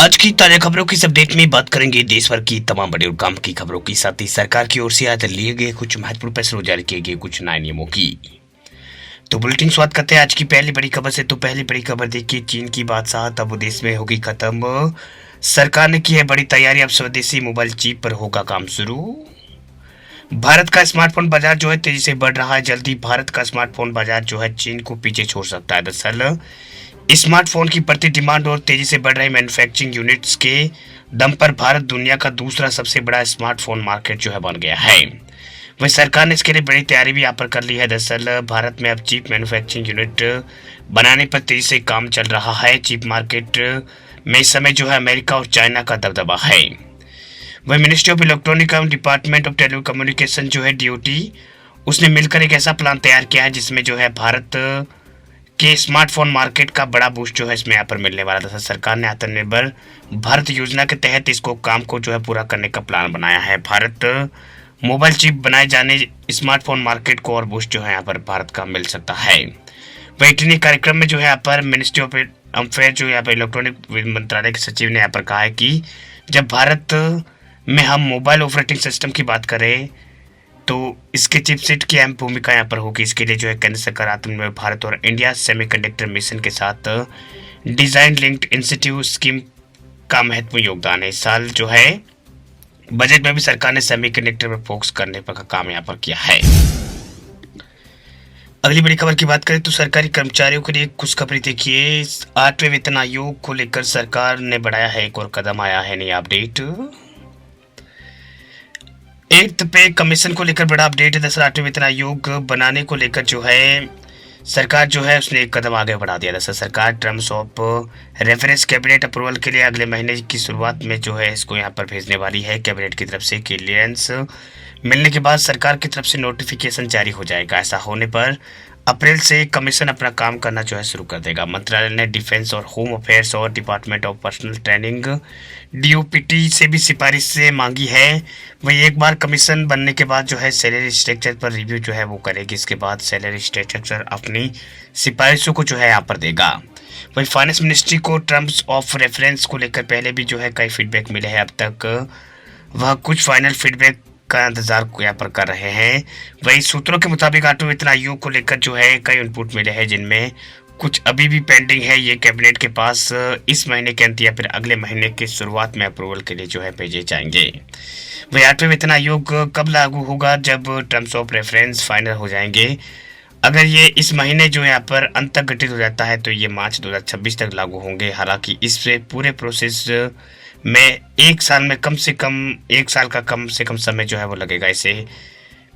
आज की ताजा खबरों की इस अपडेट में बात करेंगे देश भर की तमाम बड़े और काम की खबरों की, साथ ही सरकार की ओर से आज लिए गए कुछ महत्वपूर्ण फैसलों, जारी किए गए कुछ नए नियमों की। तो बुलेटिन शुरुआत करते हैं आज की पहली बड़ी खबर से। तो पहली बड़ी खबर देखिए, चीन की बादशाह अब देश में होगी खत्म। सरकार ने की है बड़ी तैयारी, अब स्वदेशी मोबाइल चिप पर होगा काम शुरू। भारत का स्मार्टफोन बाजार जो है तेजी से बढ़ रहा है, जल्दी भारत का स्मार्टफोन बाजार जो है चीन को पीछे छोड़ सकता है। दरअसल स्मार्टफोन की बढ़ती डिमांड और तेजी से बढ़ रही मैन्युफैक्चरिंग यूनिट्स के दम पर भारत दुनिया का दूसरा सबसे बड़ा स्मार्टफोन मार्केट जो है बन गया है। वही सरकार ने इसके लिए बड़ी तैयारी भी यहाँ पर कर ली है। दरअसल भारत में अब चिप मैन्युफैक्चरिंग यूनिट बनाने पर तेजी से काम चल रहा है। चिप मार्केट में इस समय जो है अमेरिका और चाइना का दबदबा है। वही मिनिस्ट्री ऑफ इलेक्ट्रॉनिक एवं डिपार्टमेंट ऑफ टेलीकम्युनिकेशन जो है डीओटी, उसने मिलकर एक ऐसा प्लान तैयार किया है जिसमें जो है भारत के स्मार्टफोन मार्केट का बड़ा बूस्ट जो है इसमें यहाँ पर मिलने वाला था। सरकार ने आत्मनिर्भर भारत योजना के तहत इसको काम को जो है पूरा करने का प्लान बनाया है। भारत मोबाइल चिप बनाए जाने स्मार्टफोन मार्केट को और बूस्ट जो है यहाँ पर भारत का मिल सकता है। वही कार्यक्रम में जो है यहाँ पर मिनिस्ट्री ऑफ अफेयर जो यहाँ पर इलेक्ट्रॉनिक मंत्रालय के सचिव ने यहाँ पर कहा है कि जब भारत में हम मोबाइल ऑपरेटिंग सिस्टम की बात करें तो इसके चिपसेट की अहम भूमिका यहाँ पर होगी। इसके लिए जो है केंद्र सरकार आत्मनिर्भर भारत और इंडिया सेमीकंडक्टर मिशन के साथ डिजाइन लिंक्ड इंस्टीट्यूट स्कीम का महत्वपूर्ण योगदान है। इस साल जो है बजट में भी सरकार ने सेमीकंडक्टर पर फोकस करने पर काम यहाँ पर किया है। अगली बड़ी खबर की बात करें तो सरकारी कर्मचारियों के लिए कुछ खबरें देखिए। 8वें वेतन आयोग को लेकर सरकार ने बढ़ाया है एक और कदम, आया है नई अपडेट। 8th पे कमीशन को लेकर बड़ा अपडेट है। दरअसल 8वें वेतन आयोग बनाने को लेकर जो है सरकार जो है उसने एक कदम आगे बढ़ा दिया। दरअसल सरकार terms of reference cabinet approval के लिए अगले महीने की शुरुआत में जो है इसको यहाँ पर भेजने वाली है। कैबिनेट की तरफ से क्लियरेंस मिलने के बाद सरकार की तरफ से नोटिफिकेशन जारी हो जाएगा। ऐसा होने पर अप्रैल से कमीशन अपना काम करना जो है शुरू कर देगा। मंत्रालय ने डिफेंस और होम अफेयर्स और department of personal training DOPT से भी सिफारिश से मांगी है। वही एक बार कमीशन बनने के बाद जो है सैलरी स्ट्रक्चर पर रिव्यू जो है वो करेगी। इसके बाद सैलरी स्ट्रक्चर अपनी सिफारिशों को जो है यहाँ पर देगा। वही फाइनेंस मिनिस्ट्री को टर्म्स ऑफ रेफरेंस को लेकर पहले भी जो है कई फीडबैक मिले हैं। अब तक वह कुछ फाइनल फीडबैक का इंतजार यहाँ पर कर रहे हैं। वही सूत्रों के मुताबिक 8वें वेतन आयोग को लेकर जो है कई इनपुट मिले हैं जिनमें कुछ अभी भी पेंडिंग है। ये कैबिनेट के पास इस महीने के अंत या फिर अगले महीने के शुरुआत में अप्रूवल के लिए जो है भेजे जाएंगे। वही 8वें वेतन आयोग कब लागू होगा? जब टर्म्स ऑफ रेफरेंस फाइनल हो जाएंगे। अगर ये इस महीने जो यहाँ पर अंत तक गठित हो जाता है तो ये मार्च 2026 तक लागू होंगे। हालांकि इस पूरे प्रोसेस में एक साल का कम से कम समय जो है वो लगेगा। इसे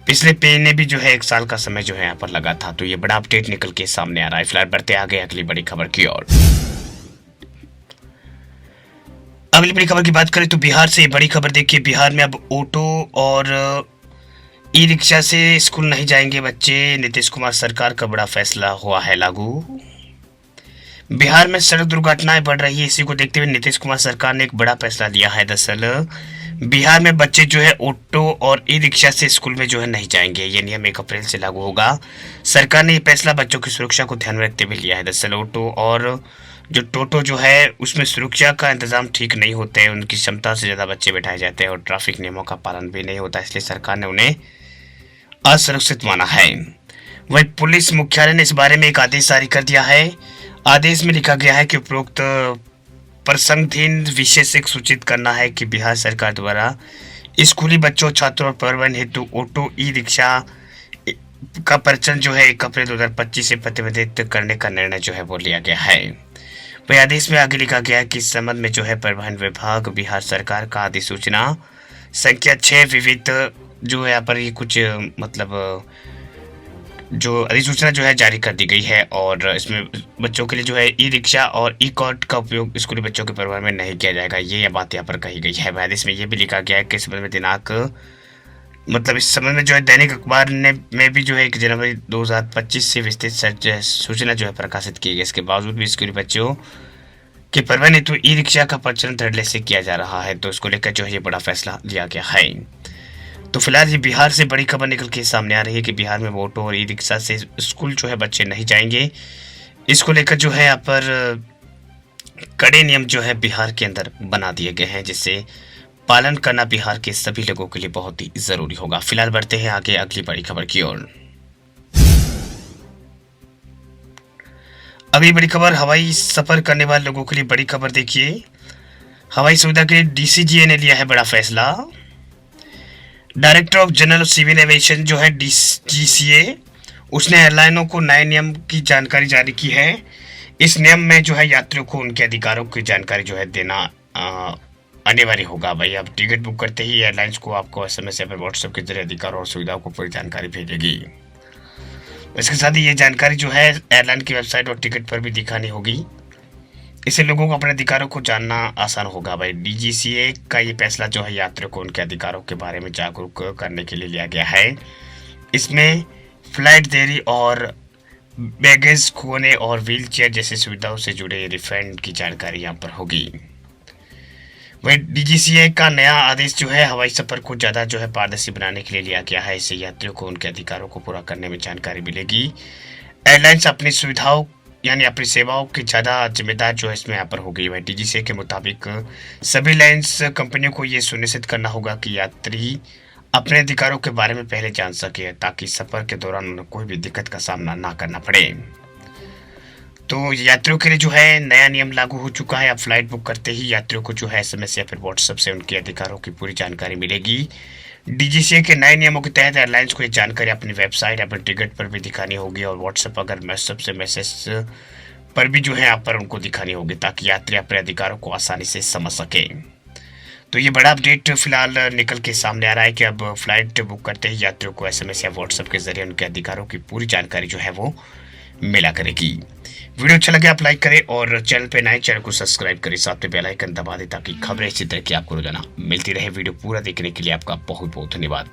पिछले पे ने भी जो है 1 साल का समय जो है यहाँ पर लगा था। तो ये बड़ा अपडेट निकल के सामने आ रहा है। फिलहाल बढ़ते आगे अगली बड़ी खबर की ओर। अगली बड़ी खबर की बात करें तो बिहार से बड़ी खबर देखिए। बिहार में अब ऑटो और ई रिक्शा से स्कूल नहीं जाएंगे बच्चे। नीतीश कुमार सरकार का बड़ा फैसला हुआ है लागू। बिहार में सड़क दुर्घटनाएं बढ़ रही है, इसी को देखते हुए नीतीश कुमार सरकार ने एक बड़ा फैसला लिया है। दरअसल बिहार में बच्चे जो है ऑटो और ई रिक्शा से स्कूल में जो है नहीं जाएंगे। ये नियम 1 अप्रैल से लागू होगा। सरकार ने ये फैसला बच्चों की सुरक्षा को ध्यान में रखते हुए लिया है। दरअसल ऑटो और जो टोटो जो है उसमें सुरक्षा का इंतजाम ठीक नहीं होते हैं, उनकी क्षमता से ज़्यादा बच्चे बैठाए जाते हैं और ट्रैफिक नियमों का पालन भी नहीं होता, इसलिए सरकार ने उन्हें असुरक्षित माना है। वही पुलिस मुख्यालय ने इस बारे में एक आदेश जारी कर दिया है। आदेश में लिखा गया है कि उपरोक्त प्रसंगधीन विषय से सूचित करना है कि बिहार सरकार द्वारा स्कूली बच्चों, छात्रों और परिवहन हेतु ऑटो ई रिक्शा का परिचालन जो है 1 अप्रैल 2025 से प्रतिबंधित करने का निर्णय जो है वो लिया गया है। वही आदेश में आगे लिखा गया है कि इस संबंध में जो है परिवहन विभाग बिहार सरकार का अधिसूचना संख्या 6 विविध जो है यहाँ पर ये कुछ मतलब जो अधिसूचना जो है जारी कर दी गई है और इसमें बच्चों के लिए जो है ई रिक्शा और ई कार्ट का उपयोग स्कूली बच्चों के परिवहन में नहीं किया जाएगा। ये बात यहाँ पर कही गई है। आदेश में ये भी लिखा गया है कि इस संबंध में दिनांक मतलब इस संबंध में जो है दैनिक अखबार में भी जो है 1 जनवरी 2025 से विस्तृत सूचना जो है प्रकाशित की गई। इसके बावजूद भी स्कूली बच्चों के परिवहन हेतु ई रिक्शा का प्रचलन धड़ल्ले से किया जा रहा है, तो इसको लेकर जो है ये बड़ा फैसला लिया गया है। तो फिलहाल ये बिहार से बड़ी खबर निकल के सामने आ रही है कि बिहार में ऑटो और ई रिक्शा से स्कूल जो है बच्चे नहीं जाएंगे। इसको लेकर जो है यहाँ पर कड़े नियम जो है बिहार के अंदर बना दिए गए हैं, जिससे पालन करना बिहार के सभी लोगों के लिए बहुत ही जरूरी होगा। फिलहाल बढ़ते हैं आगे अगली बड़ी खबर की ओर। अगली बड़ी खबर हवाई सफर करने वाले लोगों के लिए बड़ी खबर। देखिए, हवाई सुविधा के लिए डीसीजीए ने लिया है बड़ा फैसला। Director of general civil aviation जो है डीजीसीए, उसने एयरलाइनों को नए नियम की जानकारी जारी की है। इस नियम में जो है यात्रियों को उनके अधिकारों की जानकारी जो है देना अनिवार्य होगा। भाई, अब टिकट बुक करते ही एयरलाइंस को आपको एसएमएस या फिर व्हाट्सएप के जरिए अधिकार और सुविधाओं को पूरी जानकारी भेजेगी। इसके साथ ही ये जानकारी जो है एयरलाइन की वेबसाइट और टिकट पर भी दिखानी होगी। इससे लोगों को अपने अधिकारों को जानना आसान होगा। भाई, डीजीसीए का ये फैसला जो है यात्रियों को उनके अधिकारों के बारे में जागरूक करने के लिए लिया गया है। इसमें फ्लाइट देरी और बैगेज खोने और व्हील चेयर जैसी सुविधाओं से जुड़े रिफंड की जानकारी यहाँ पर होगी। वही डीजीसीए का नया आदेश जो है हवाई सफर को ज़्यादा जो है पारदर्शी बनाने के लिए लिया गया है। इससे यात्रियों को उनके अधिकारों को पूरा करने में जानकारी मिलेगी। एयरलाइंस अपनी सुविधाओं यानी अपनी सेवाओं की ज़्यादा जिम्मेदार जो है इसमें यहाँ पर होगी। वही डीजीसीए के मुताबिक सभी एयरलाइंस कंपनियों को ये सुनिश्चित करना होगा कि यात्री अपने अधिकारों के बारे में पहले जान सके, ताकि सफर के दौरान उन्हें कोई भी दिक्कत का सामना ना करना पड़े। तो यात्रियों के लिए जो है नया नियम लागू हो चुका है। अब फ्लाइट बुक करते ही यात्रियों को जो है एसएमएस या फिर व्हाट्सएप से उनके अधिकारों की पूरी जानकारी मिलेगी। डीजीसीए के नए नियमों के तहत एयरलाइंस को ये जानकारी अपनी वेबसाइट अपने टिकट पर भी दिखानी होगी और व्हाट्सएप अगर मैसेज से मैसेज पर भी जो है यहाँ पर उनको दिखानी होगी, ताकि यात्री अपने अधिकारों को आसानी से समझ सके। तो ये बड़ा अपडेट फिलहाल निकल के सामने आ रहा है कि अब फ्लाइट बुक करते ही यात्रियों को एसएमएस या व्हाट्सएप के जरिए उनके अधिकारों की पूरी जानकारी जो है वो मिला करेगी। वीडियो अच्छा लगे आप लाइक करें और चैनल पे नए चैनल को सब्सक्राइब करें, साथ में बेल आइकन दबा दें ताकि खबरें इसी तरह की आपको रोजाना मिलती रहे। वीडियो पूरा देखने के लिए आपका बहुत बहुत धन्यवाद।